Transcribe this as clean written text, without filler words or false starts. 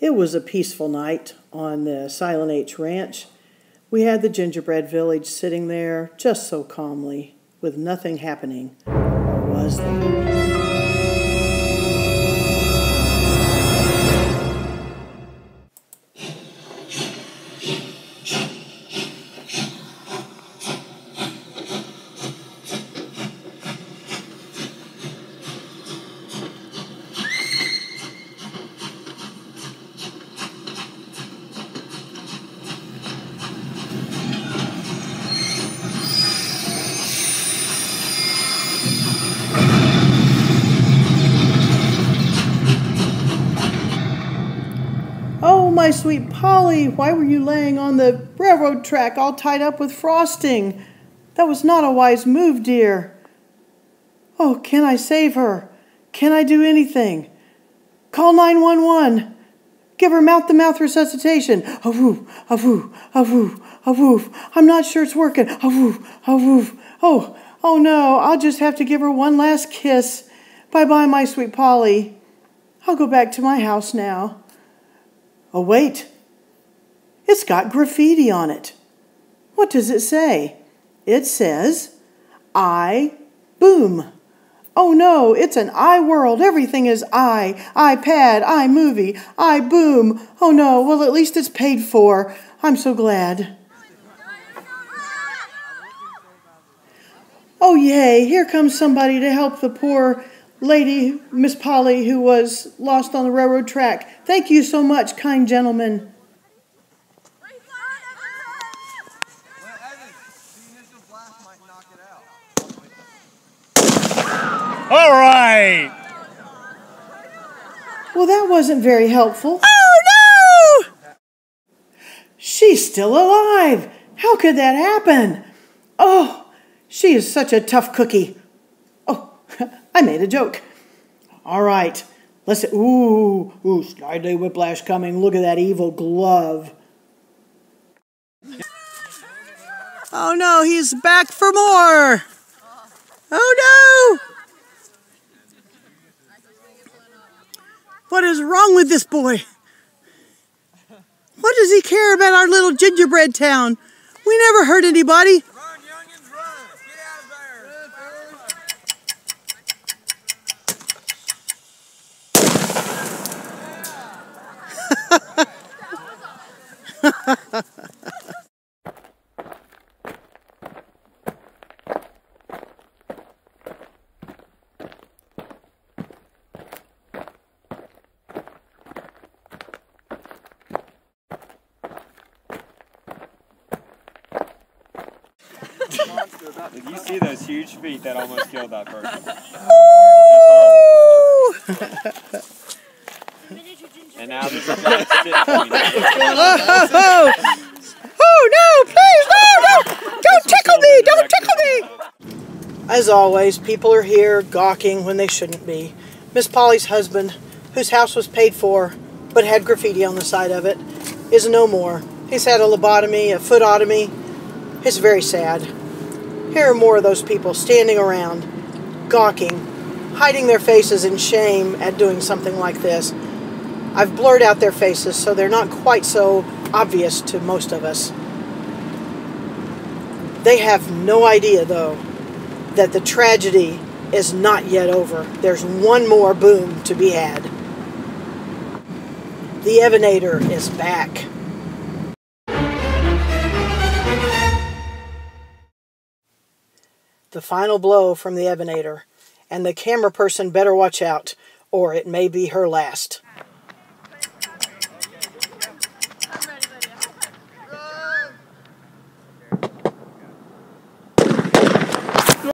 It was a peaceful night on the Silent H Ranch. We had the Gingerbread Village sitting there just so calmly, with nothing happening. Or was there? Oh, my sweet Polly, why were you laying on the railroad track all tied up with frosting? That was not a wise move, dear. Oh, can I save her? Can I do anything? Call 911. Give her mouth-to-mouth resuscitation. A-woo, a-woo, a-woo, a-woof. I'm not sure it's working. A-woo, a-woof. Oh no, I'll just have to give her one last kiss. Bye-bye, my sweet Polly. I'll go back to my house now. Oh, wait. It's got graffiti on it. What does it say? It says, I boom. Oh no, it's an I world. Everything is I. iPad, iMovie, I boom. Oh no, well at least it's paid for. I'm so glad. Oh yay, here comes somebody to help the poor lady, Miss Polly, who was lost on the railroad track. Thank you so much, kind gentlemen. All right. Well, that wasn't very helpful. Oh, no! She's still alive. How could that happen? Oh, she is such a tough cookie. Oh, I made a joke. All right. Let's see. Ooh, Snidely Whiplash coming. Look at that evil glove. Oh, no, he's back for more. Oh, no! What is wrong with this boy? What does he care about our little gingerbread town? We never hurt anybody. Run, youngins, run. Get out of there. Did you see those huge feet that almost killed that person? And now there's a giant stick coming in. Oh, no, please, no! Don't tickle me! Don't tickle me! As always, people are here gawking when they shouldn't be. Miss Polly's husband, whose house was paid for but had graffiti on the side of it, is no more. He's had a lobotomy, a foototomy. It's very sad. Here are more of those people standing around, gawking, hiding their faces in shame at doing something like this. I've blurred out their faces so they're not quite so obvious to most of us. They have no idea, though, that the tragedy is not yet over. There's one more boom to be had. The Evenator is back. The final blow from the Evenator, and the camera person better watch out, or it may be her last.